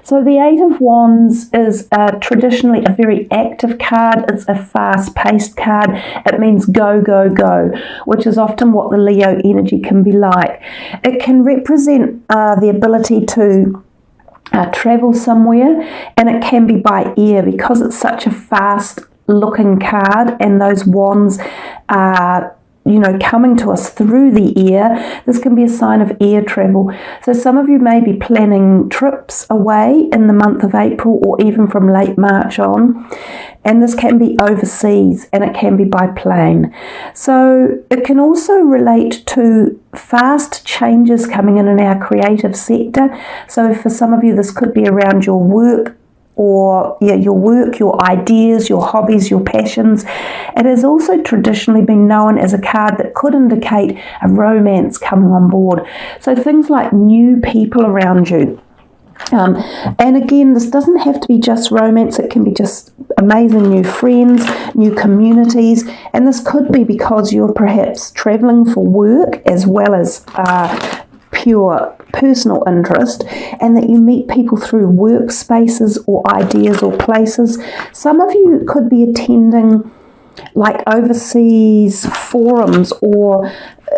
So the Eight of Wands is traditionally a very active card. It's a fast-paced card. It means go, go, go, which is often what the Leo energy can be like. It can represent the ability to travel somewhere, and it can be by air because it's such a fast-looking card, and those wands are coming to us through the air. This can be a sign of air travel. So some of you may be planning trips away in the month of April or even from late March on. And this can be overseas, and it can be by plane. So it can also relate to fast changes coming in our creative sector. So for some of you, this could be around your work, or your work, your ideas, your hobbies, your passions. It has also traditionally been known as a card that could indicate a romance coming on board. So things like new people around you. And again, this doesn't have to be just romance. It can be just amazing new friends, new communities, and this could be because you're perhaps traveling for work as well as pure personal interest, and that you meet people through workspaces or ideas or places. Some of you could be attending like overseas forums or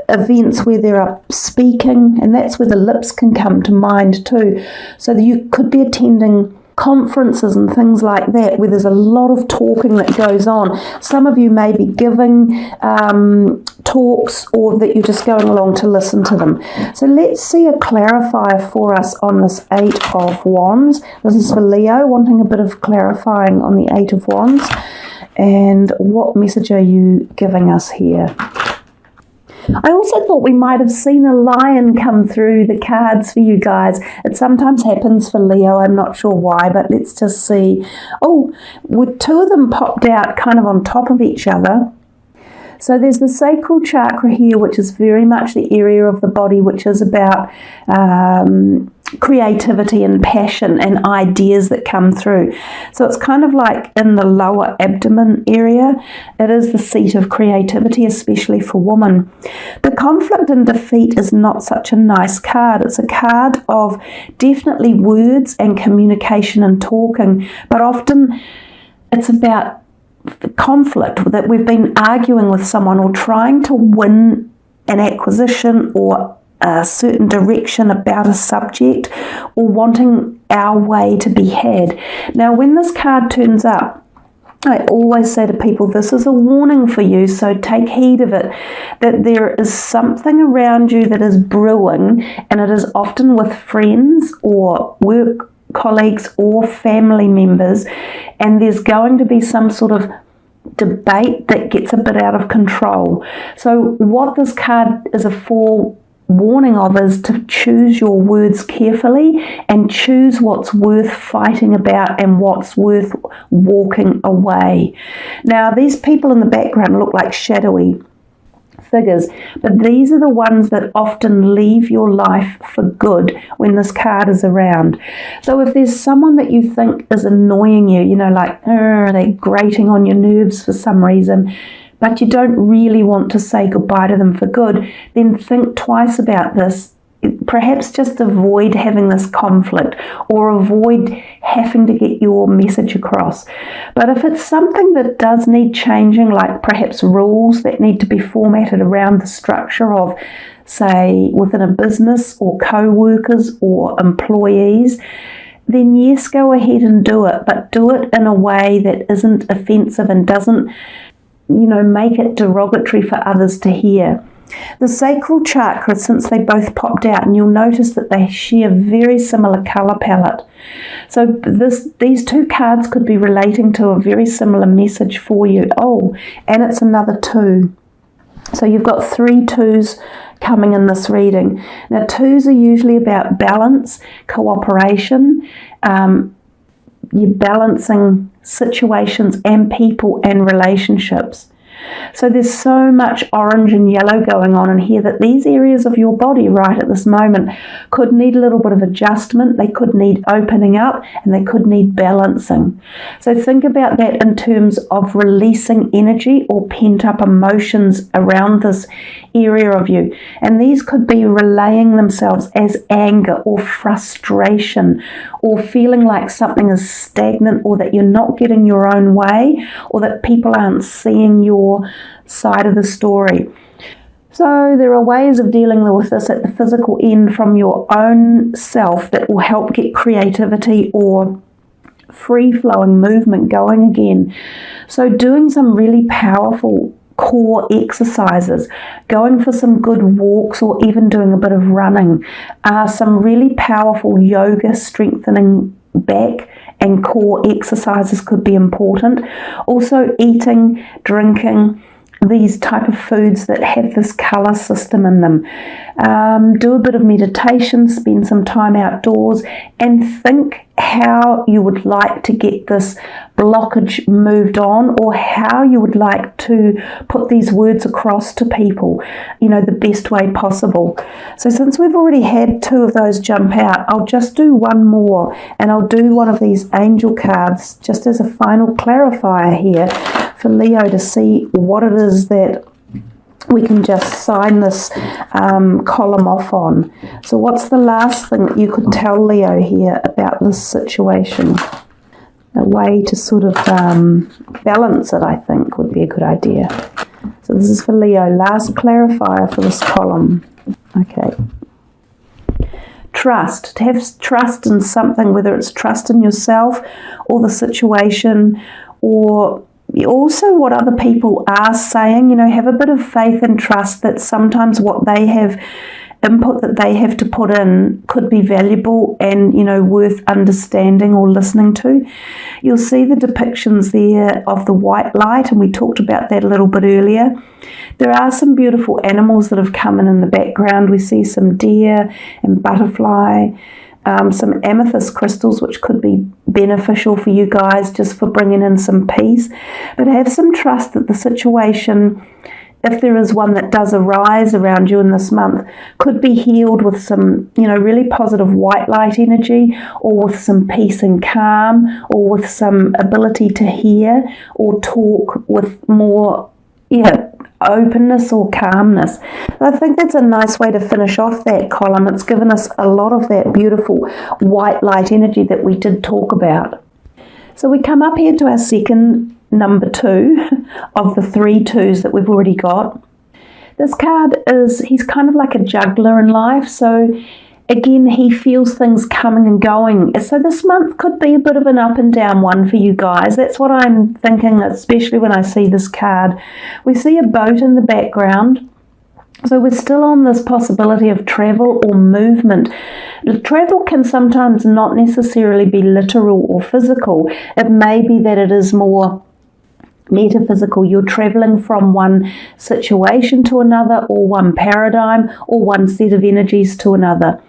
events where there are speaking, and that's where the lips can come to mind too. So that you could be attending conferences and things like that where there's a lot of talking that goes on. Some of you may be giving talks, or that you're just going along to listen to them. So let's see a clarifier for us on this Eight of Wands. This is for Leo, wanting a bit of clarifying on the Eight of Wands. And what message are you giving us here? I also thought we might have seen a lion come through the cards for you guys. It sometimes happens for Leo. I'm not sure why, but let's just see. Oh, with two of them popped out kind of on top of each other. So there's the sacral chakra here, which is very much the area of the body which is about creativity and passion and ideas that come through. So it's kind of like in the lower abdomen area. It is the seat of creativity, especially for women. The conflict and defeat is not such a nice card. It's a card of definitely words and communication and talking, but often it's about the conflict, that we've been arguing with someone or trying to win an acquisition or a certain direction about a subject, or wanting our way to be had. Now, when this card turns up, I always say to people, this is a warning for you, so take heed of it, that there is something around you that is brewing, and it is often with friends or work colleagues or family members, and there's going to be some sort of debate that gets a bit out of control. So what this card is a forewarning of is to choose your words carefully and choose what's worth fighting about and what's worth walking away. Now, these people in the background look like shadowy figures, but these are the ones that often leave your life for good when this card is around. So if there's someone that you think is annoying you, like they're grating on your nerves for some reason, but you don't really want to say goodbye to them for good, then think twice about this. Perhaps just avoid having this conflict, or avoid having to get your message across. But if it's something that does need changing, like perhaps rules that need to be formatted around the structure of, say, within a business or co-workers or employees, then yes, go ahead and do it, but do it in a way that isn't offensive and doesn't, make it derogatory for others to hear. The sacral chakra, since they both popped out, and you'll notice that they share very similar colour palette. So these two cards could be relating to a very similar message for you. Oh, and it's another 2. So you've got 3 2s coming in this reading. Now, 2s are usually about balance, cooperation. You're balancing situations and people and relationships. So there's so much orange and yellow going on in here that these areas of your body right at this moment could need a little bit of adjustment, they could need opening up, and they could need balancing. So think about that in terms of releasing energy or pent up emotions around this area of you. And these could be relaying themselves as anger or frustration, or feeling like something is stagnant, or that you're not getting your own way, or that people aren't seeing your side of the story. So there are ways of dealing with this at the physical end from your own self that will help get creativity or free-flowing movement going again. So doing some really powerful core exercises, going for some good walks, or even doing a bit of running. Some really powerful yoga strengthening back and core exercises could be important. Also eating, drinking these type of foods that have this colour system in them. Do a bit of meditation, spend some time outdoors, and think how you would like to get this blockage moved on, or how you would like to put these words across to people, the best way possible. So since we've already had 2 of those jump out, I'll just do one more, and I'll do one of these angel cards just as a final clarifier here for Leo to see what it is that we can just sign this column off on. So what's the last thing that you could tell Leo here about this situation? A way to sort of balance it, I think, would be a good idea. So this is for Leo. Last clarifier for this column. Okay. Trust. To have trust in something, whether it's trust in yourself or the situation, or also what other people are saying. Have a bit of faith and trust that sometimes what they have, input that they have to put in, could be valuable and worth understanding or listening to. You'll see the depictions there of the white light, and we talked about that a little bit earlier. There are some beautiful animals that have come in the background. We see some deer and butterfly, some amethyst crystals, which could be beneficial for you guys just for bringing in some peace. But have some trust that the situation, if there is one that does arise around you in this month, could be healed with some, really positive white light energy, or with some peace and calm, or with some ability to hear or talk with more, openness or calmness. And I think that's a nice way to finish off that column. It's given us a lot of that beautiful white light energy that we did talk about. So we come up here to our second number 2 of the 3 2s that we've already got. This card he's kind of like a juggler in life. So again, he feels things coming and going. So this month could be a bit of an up and down one for you guys. That's what I'm thinking, especially when I see this card. We see a boat in the background. So we're still on this possibility of travel or movement. Travel can sometimes not necessarily be literal or physical. It may be that it is more metaphysical. You're traveling from one situation to another, or one paradigm, or one set of energies to another.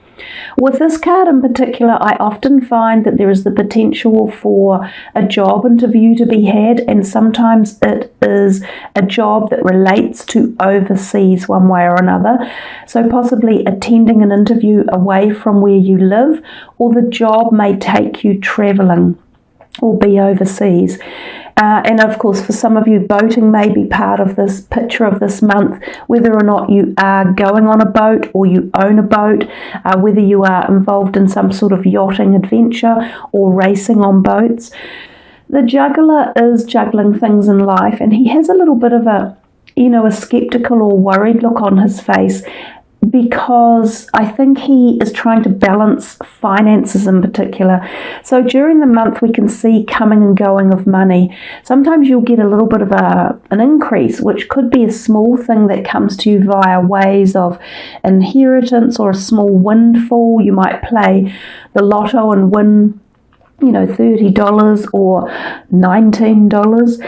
With this card in particular, I often find that there is the potential for a job interview to be had, and sometimes it is a job that relates to overseas one way or another. So possibly attending an interview away from where you live, or the job may take you traveling or be overseas. And of course, for some of you, boating may be part of this picture of this month, whether or not you are going on a boat or you own a boat, whether you are involved in some sort of yachting adventure or racing on boats. The juggler is juggling things in life, and he has a little bit of a skeptical or worried look on his face, because I think he is trying to balance finances in particular. So during the month we can see coming and going of money. Sometimes you'll get a little bit of an increase, which could be a small thing that comes to you via ways of inheritance or a small windfall. You might play the lotto and win $30 or $19.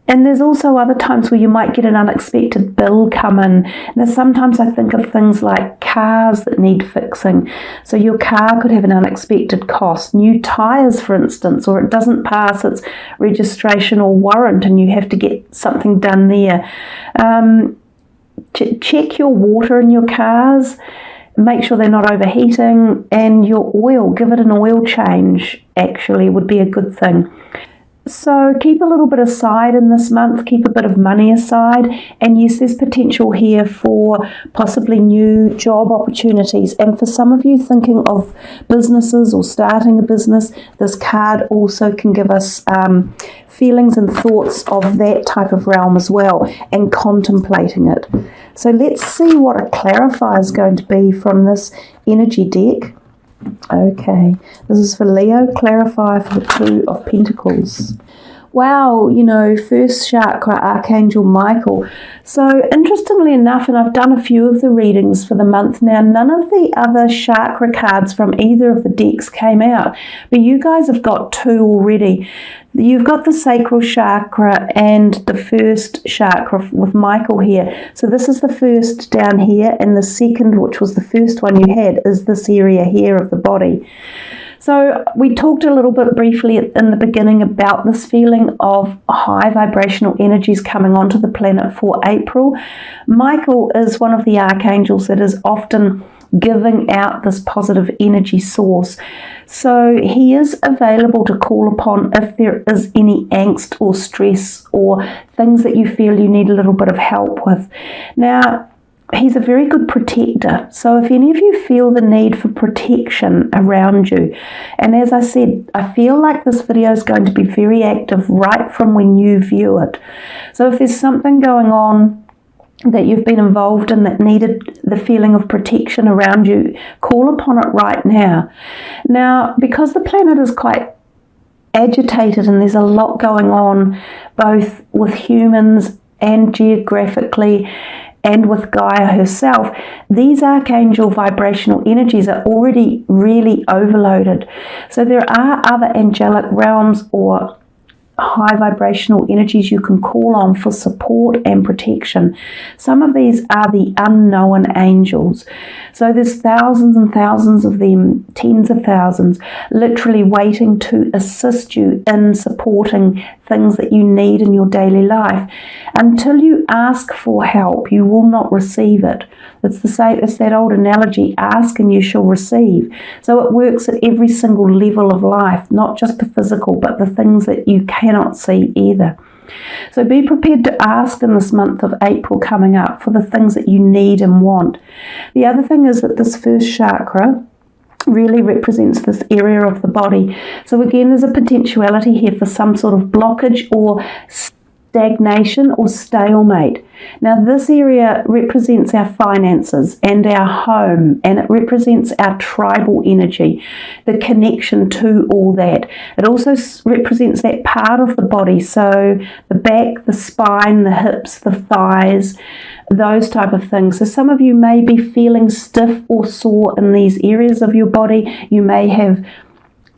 And there's also other times where you might get an unexpected bill come in. Now, sometimes I think of things like cars that need fixing. So your car could have an unexpected cost. New tyres, for instance, or it doesn't pass its registration or warrant and you have to get something done there. Check your water in your cars. Make sure they're not overheating. And your oil, give it an oil change, actually, would be a good thing. So keep a little bit aside in this month, keep a bit of money aside, and yes, there's potential here for possibly new job opportunities. And for some of you thinking of businesses or starting a business, this card also can give us feelings and thoughts of that type of realm as well, and contemplating it. So let's see what a clarifier is going to be from this energy deck. Okay, this is for Leo, clarifier for the Two of Pentacles. Wow, you know, first chakra, Archangel Michael. So interestingly enough, and I've done a few of the readings for the month now, none of the other chakra cards from either of the decks came out, but you guys have got two already. You've got the sacral chakra and the first chakra with Michael here. So this is the first down here, and the second, which was the first one you had, is this area here of the body. So we talked a little bit briefly in the beginning about this feeling of high vibrational energies coming onto the planet for April. Michael is one of the archangels that is often giving out this positive energy source. So he is available to call upon if there is any angst or stress or things that you feel you need a little bit of help with. Now, he's a very good protector. So if any of you feel the need for protection around you, and as I said, I feel like this video is going to be very active right from when you view it. So if there's something going on that you've been involved in that needed the feeling of protection around you, call upon it right now. Now, because the planet is quite agitated and there's a lot going on, both with humans and geographically, and with Gaia herself, these archangel vibrational energies are already really overloaded. So there are other angelic realms or high vibrational energies you can call on for support and protection. Some of these are the unknown angels. So there's thousands and thousands of them, tens of thousands, literally waiting to assist you in supporting things that you need in your daily life. Until you ask for help, you will not receive it. It's the same as that old analogy, ask and you shall receive. So it works at every single level of life, not just the physical, but the things that you cannot see either. So be prepared to ask in this month of April coming up for the things that you need and want. The other thing is that this first chakra really represents this area of the body. So again, there's a potentiality here for some sort of blockage or stagnation or stalemate. Now this area represents our finances and our home, and it represents our tribal energy, the connection to all that. It also represents that part of the body, so the back, the spine, the hips, the thighs, those type of things. So some of you may be feeling stiff or sore in these areas of your body. You may have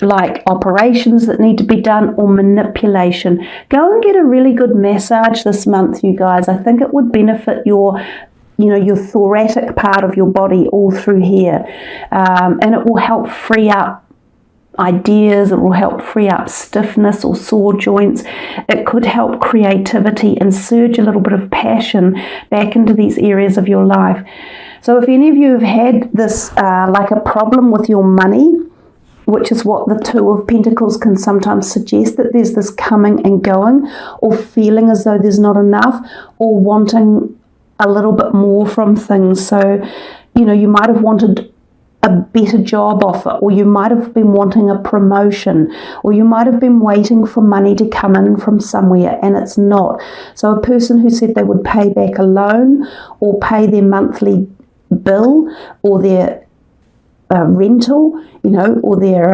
like operations that need to be done or manipulation. Go and get a really good massage this month, you guys. I think it would benefit your thoracic part of your body all through here, and it will help free up ideas. It will help free up stiffness or sore joints. It could help creativity and surge a little bit of passion back into these areas of your life. So if any of you have had this like a problem with your money, which is what the Two of Pentacles can sometimes suggest, that there's this coming and going, or feeling as though there's not enough, or wanting a little bit more from things. So, you might have wanted a better job offer, or you might have been wanting a promotion, or you might have been waiting for money to come in from somewhere and it's not. So a person who said they would pay back a loan or pay their monthly bill or their rental, or their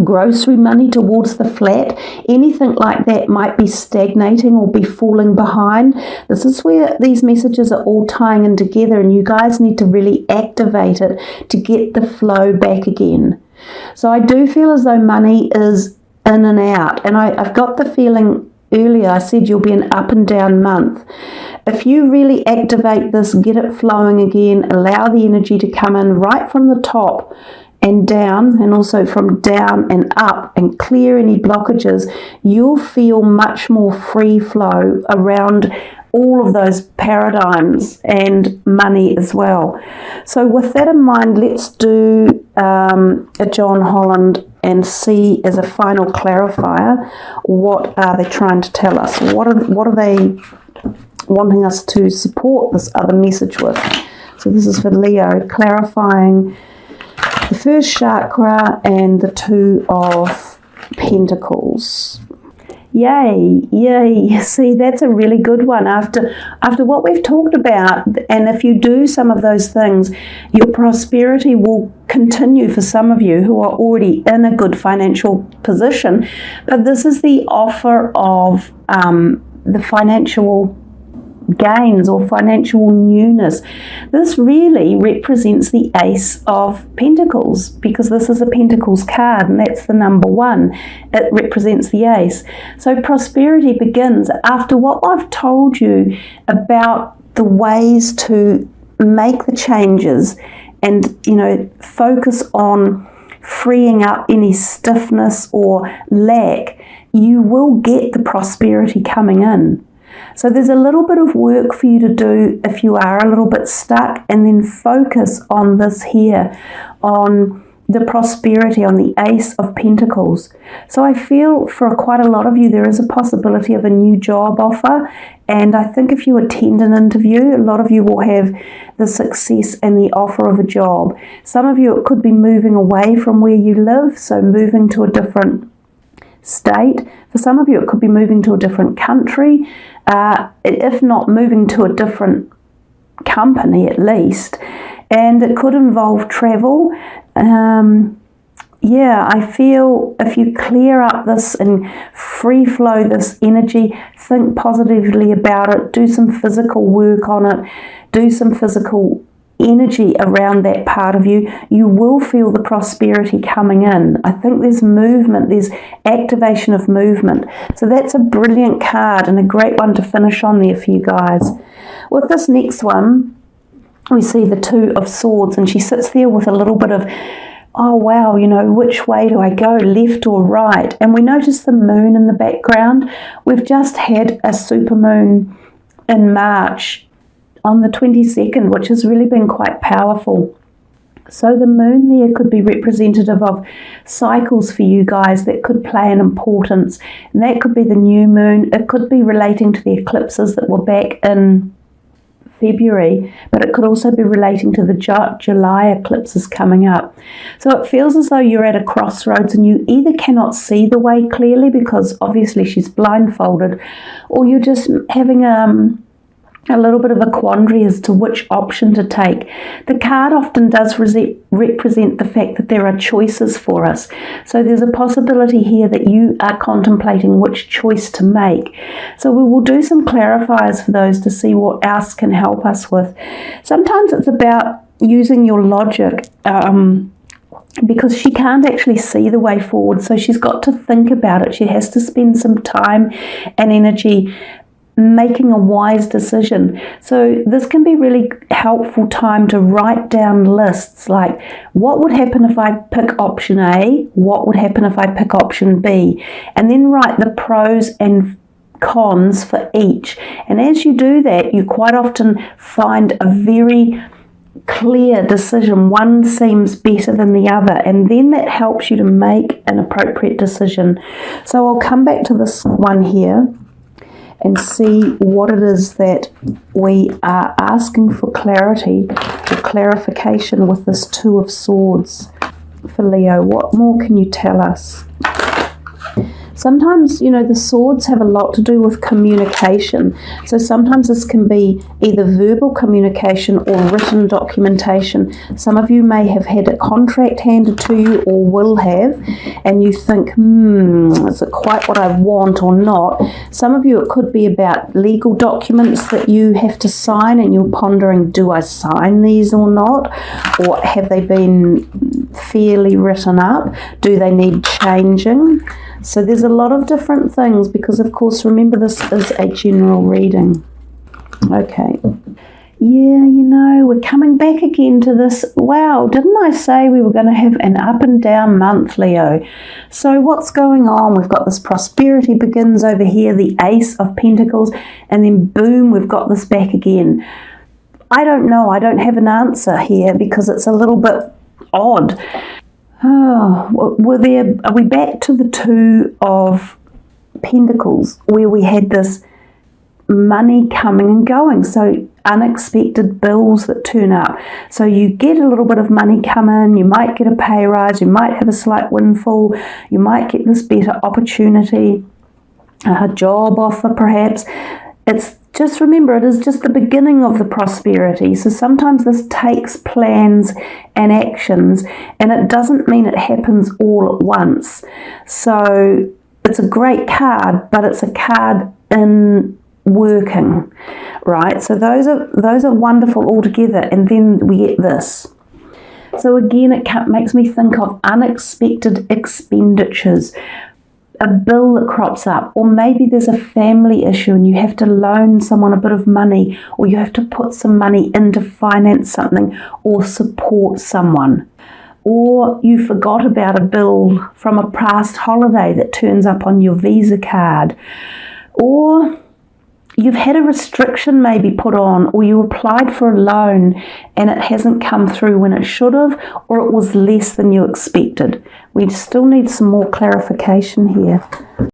grocery money towards the flat, anything like that might be stagnating or be falling behind. This is where these messages are all tying in together, and you guys need to really activate it to get the flow back again. So I do feel as though money is in and out, and I've got the feeling earlier, I said you'll be an up and down month. If you really activate this, get it flowing again, allow the energy to come in right from the top and down, and also from down and up, and clear any blockages, you'll feel much more free flow around all of those paradigms and money as well. So with that in mind, let's do a John Holland and see as a final clarifier, what are they trying to tell us? What are they wanting us to support this other message with? So this is for Leo, clarifying the first chakra and the Two of Pentacles. Yay, yay. See, that's a really good one. After what we've talked about, and if you do some of those things, your prosperity will continue for some of you who are already in a good financial position. But this is the offer of the financial gains or financial newness. This really represents the Ace of Pentacles, because this is a Pentacles card and that's the number 1. It represents the Ace. So prosperity begins after what I've told you about the ways to make the changes and, you know, focus on freeing up any stiffness or lack. You will get the prosperity coming in. So there's a little bit of work for you to do if you are a little bit stuck, and then focus on this here, on the prosperity, on the Ace of Pentacles. So I feel for quite a lot of you there is a possibility of a new job offer, and I think if you attend an interview, a lot of you will have the success and the offer of a job. Some of you, it could be moving away from where you live, so moving to a different state. For some of you, it could be moving to a different country, if not moving to a different company at least, and it could involve travel. Yeah, I feel if you clear up this and free flow this energy, think positively about it, do some physical work on it, do some physical energy around that part of you, you will feel the prosperity coming in. I think there's movement, there's activation of movement. So that's a brilliant card and a great one to finish on there for you guys. With this next one, we see the Two of Swords, and she sits there with a little bit of, oh wow, you know, which way do I go, left or right? And we notice the moon in the background. We've just had a supermoon in March on the 22nd, which has really been quite powerful. So the moon there could be representative of cycles for you guys that could play an importance. And that could be the new moon. It could be relating to the eclipses that were back in February, but it could also be relating to the July eclipses coming up. So it feels as though you're at a crossroads and you either cannot see the way clearly because obviously she's blindfolded, or you're just having a little bit of a quandary as to which option to take. The card often does represent the fact that there are choices for us. So there's a possibility here that you are contemplating which choice to make. So we will do some clarifiers for those to see what else can help us with. Sometimes it's about using your logic, because she can't actually see the way forward. So she's got to think about it. She has to spend some time and energy making a wise decision. So this can be really helpful time to write down lists like, what would happen if I pick option A? What would happen if I pick option B? And then write the pros and cons for each. And as you do that, you quite often find a very clear decision. One seems better than the other, and then that helps you to make an appropriate decision. So I'll come back to this one here and see what it is that we are asking for clarity or clarification with this Two of Swords for Leo. What more can you tell us? Sometimes, you know, the swords have a lot to do with communication. So sometimes this can be either verbal communication or written documentation. Some of you may have had a contract handed to you or will have, and you think, is it quite what I want or not? Some of you, it could be about legal documents that you have to sign and you're pondering, do I sign these or not? Or have they been fairly written up? Do they need changing? So there's a lot of different things because, of course, remember this is a general reading. Okay. Yeah, you know, we're coming back again to this. Wow, didn't I say we were going to have an up and down month, Leo? So what's going on? We've got this prosperity begins over here, the Ace of Pentacles, and then boom, we've got this back again. I don't know. I don't have an answer here because it's a little bit odd. Oh, are we back to the Two of Pentacles where we had this money coming and going, so unexpected bills that turn up. So you get a little bit of money come in, you might get a pay rise, you might have a slight windfall, you might get this better opportunity, a job offer perhaps. It's just remember, it is just the beginning of the prosperity. So sometimes this takes plans and actions, and it doesn't mean it happens all at once. So it's a great card, but it's a card in working, right? So those are wonderful altogether, and then we get this. So again, it makes me think of unexpected expenditures, a bill that crops up, or maybe there's a family issue and you have to loan someone a bit of money, or you have to put some money in to finance something or support someone. Or you forgot about a bill from a past holiday that turns up on your Visa card. Or you've had a restriction maybe put on, or you applied for a loan and it hasn't come through when it should have, or it was less than you expected. We still need some more clarification here.